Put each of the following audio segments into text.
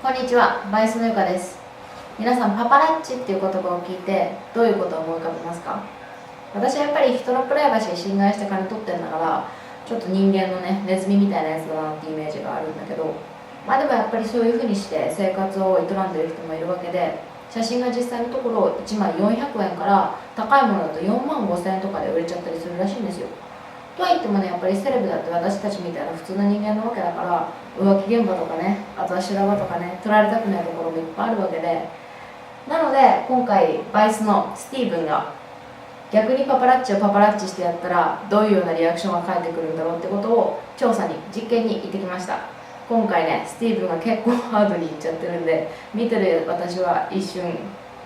こんにちは、VICEのゆかです。皆さん、パパラッチっていう言葉を聞いてどういうことを思い浮かべますか？私はやっぱり人のプライバシー侵害して金取ってんだから、ちょっと人間のね、ネズミみたいなやつだなってイメージがあるんだけど、まあでもやっぱりそういう風にして生活を営んでる人もいるわけで、写真が実際のところ1枚400円から高いものだと4万5千円とかで売れちゃったりするらしいんですよ。とは言ってもね、やっぱりセレブだって私たちみたいな普通の人間なわけだから、浮気現場とかね、あとは修羅場とかね、撮られたくないところもいっぱいあるわけで、なので今回VICEのスティーブンが逆にパパラッチをパパラッチしてやったらどういうようなリアクションが返ってくるんだろうってことを調査に実験に行ってきました。今回ね、スティーブンが結構ハードにいっちゃってるんで、見てる私は一瞬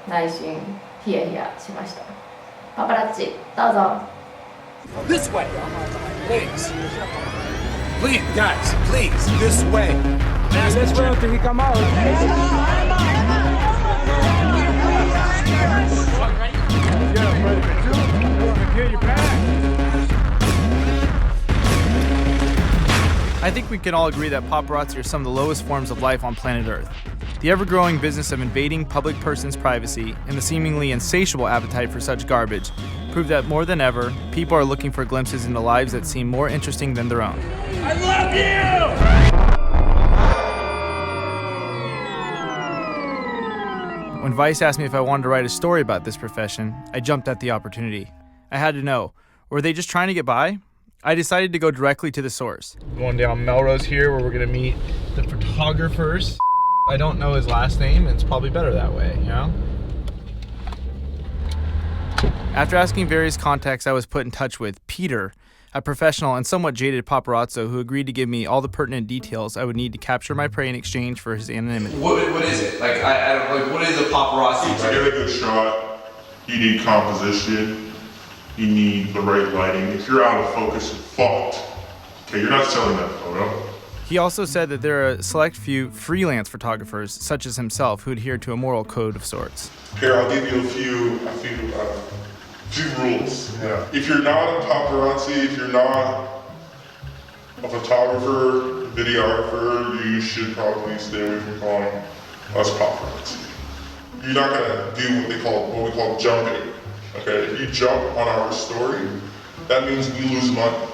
内心ヒヤヒヤしました。パパラッチどうぞ。 This way, please. Please, guys, please, this way. Let's wait until he come out. I think we can all agree that paparazzi are some of the lowest forms of life on planet Earth. The ever-growing business of invading public persons' privacy and the seemingly insatiable appetite for such garbage prove that more than ever, people are looking for glimpses into lives that seem more interesting than their own. I love you! When VICE asked me if I wanted to write a story about this profession, I jumped at the opportunity. I had to know, were they just trying to get by? I decided to go directly to the source. Going down Melrose here where we're gonna meet the photographers. I don't know his last name, and it's probably better that way, you know? After asking various contacts, I was put in touch with Peter, a professional and somewhat jaded paparazzo who agreed to give me all the pertinent details I would need to capture my prey in exchange for his anonymity. What is it? Like, I don't, like, what is a paparazzi? To get a good shot, you need composition, you need the right lighting. If you're out of focus, you're fucked. Okay, you're not selling that photo. He also said that there are a select few freelance photographers, such as himself, who adhere to a moral code of sorts. Here, I'll give you a few rules. Yeah. If you're not a paparazzi, if you're not a photographer, videographer, you should probably stay away from calling us paparazzi. You're not gonna do what we call jumping. Okay, if you jump on our story, that means we lose money.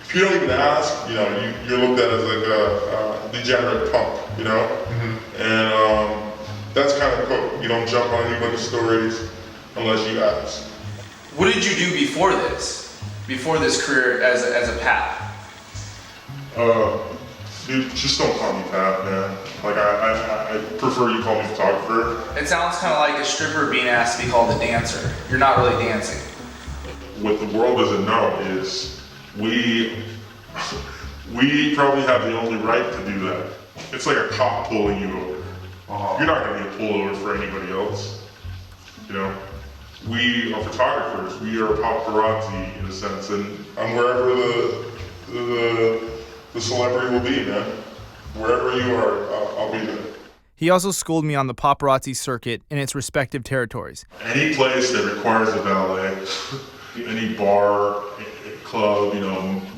If you don't even ask, you're looked at as like a degenerate punk, you know? Mm-hmm. And that's kind of cool. You don't jump on anybody's stories unless you ask. What did you do before this? Before this career as a pap? Dude, just don't call me Pat, man. Like, I prefer you call me photographer. It sounds kind of like a stripper being asked to be called a dancer. You're not really dancing. What the world doesn't know is we probably have the only right to do that. It's like a cop pulling you over. You're not gonna get pulled over for anybody else. You know? We are photographers, we are paparazzi in a sense, and I'm wherever the celebrity will be, man. Wherever you are, I'll be there. He also schooled me on the paparazzi circuit in its respective territories. Any place that requires a valet, any bar, club,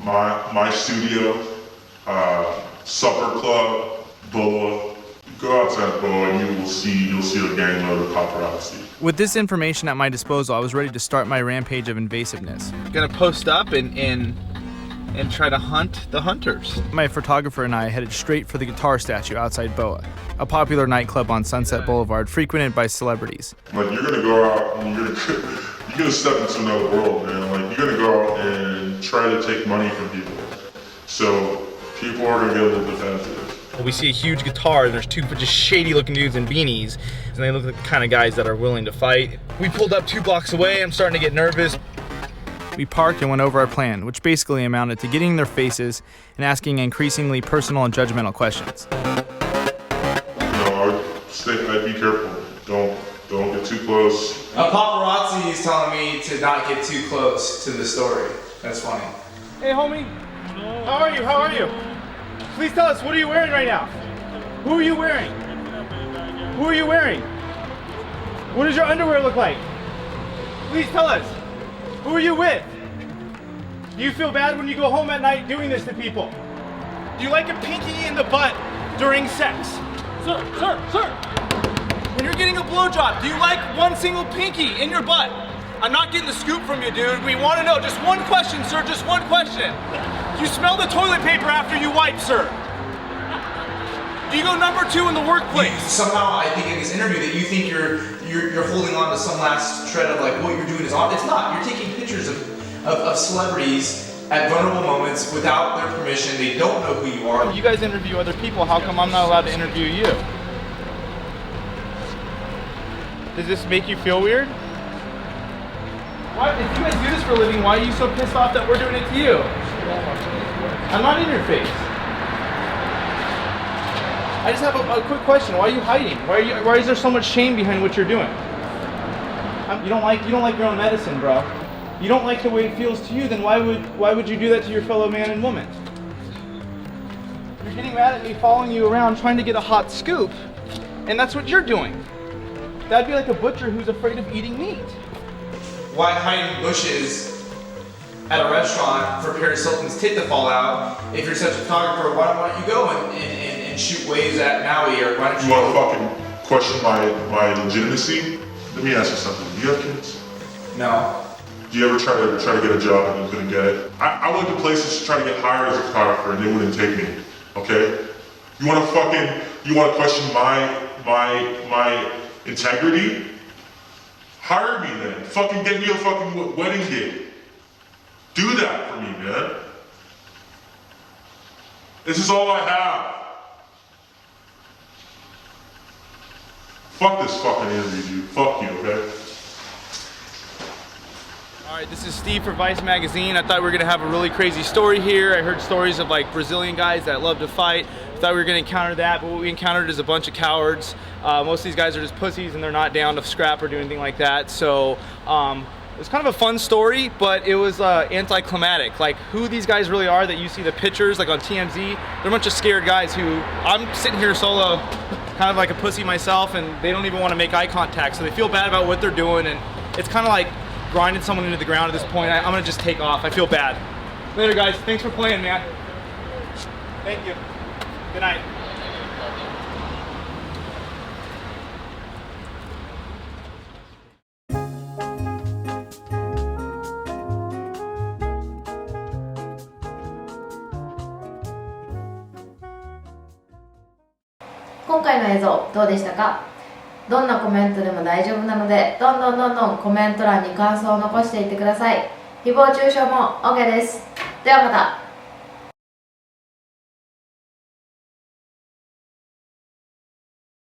my studio, supper club, Boa. Go outside Boa and you'll see a gangload of paparazzi. With this information at my disposal, I was ready to start my rampage of invasiveness. Gonna post up and try to hunt the hunters. My photographer and I headed straight for the guitar statue outside Boa, a popular nightclub on Sunset Boulevard frequented by celebrities. Like, you're gonna go out and you're gonna step into another world, man. Like, you're gonna go out and try to take money from people. So people are gonna get a little defensive. We see a huge guitar, and there's two just shady looking dudes in beanies, and they look like the kind of guys that are willing to fight. We pulled up 2 blocks away. I'm starting to get nervous. We parked and went over our plan, which basically amounted to getting in their faces and asking increasingly personal and judgmental questions. I'd be careful. Don't get too close. A paparazzi is telling me to not get too close to the story. That's funny. Hey, homie. How are you? How are you? Please tell us, what are you wearing right now? Who are you wearing? Who are you wearing? What does your underwear look like? Please tell us. Who are you with? Do you feel bad when you go home at night doing this to people? Do you like a pinky in the butt during sex? Sir! When you're getting a blowjob, do you like one single pinky in your butt? I'm not getting the scoop from you, dude. We want to know. Just one question, sir. Just one question. Do you smell the toilet paper after you wipe, sir? Do you go number 2 in the workplace? Somehow, I think in this interview that you think you're holding on to some last shred of like what you're doing is on. It's not. You're taking pictures of celebrities at vulnerable moments without their permission. They don't know who you are. You guys interview other people. How come I'm not allowed to interview you? Does this make you feel weird? Why, if you guys do this for a living, why are you so pissed off that we're doing it to you? I'm not in your face. I just have a quick question. Why are you hiding? Why is there so much shame behind what you're doing? You don't like your own medicine, bro. You don't like the way it feels to you, then why would you do that to your fellow man and woman? You're getting mad at me following you around trying to get a hot scoop, and that's what you're doing. That'd be like a butcher who's afraid of eating meat. Why hide bushes at a restaurant for Paris Hilton's tit to fall out? If you're such a photographer, why don't you go and shoot waves at Maui, or why don't You want to fucking question my legitimacy? Let me ask you something. Do you have kids? No. Do you ever try to get a job and you couldn't get it? I went to places to try to get hired as a photographer and they wouldn't take me. Okay? You want to question my integrity? Hire me then. Fucking get me a fucking wedding gig. Do that for me, man. This is all I have. Fuck this fucking interview, dude. Fuck you, okay? Alright, this is Steve for Vice Magazine. I thought we were going to have a really crazy story here. I heard stories of like Brazilian guys that love to fight. I thought we were going to encounter that, but what we encountered is a bunch of cowards. Most of these guys are just pussies and they're not down to scrap or do anything like that. So it was kind of a fun story, but it was anticlimactic. Like who these guys really are that you see the pictures like on TMZ, they're a bunch of scared guys who, I'm sitting here solo, kind of like a pussy myself, and they don't even want to make eye contact. So they feel bad about what they're doing, and it's kind of like grinding someone into the ground at this point. I'm gonna just take off. I feel bad. Later, guys. Thanks for playing, man. Thank you. Good night.今回の映像どうでしたか？どんなコメントでも大丈夫なので、どんどんコメント欄に感想を残していってください。誹謗中傷も OK です。ではまた。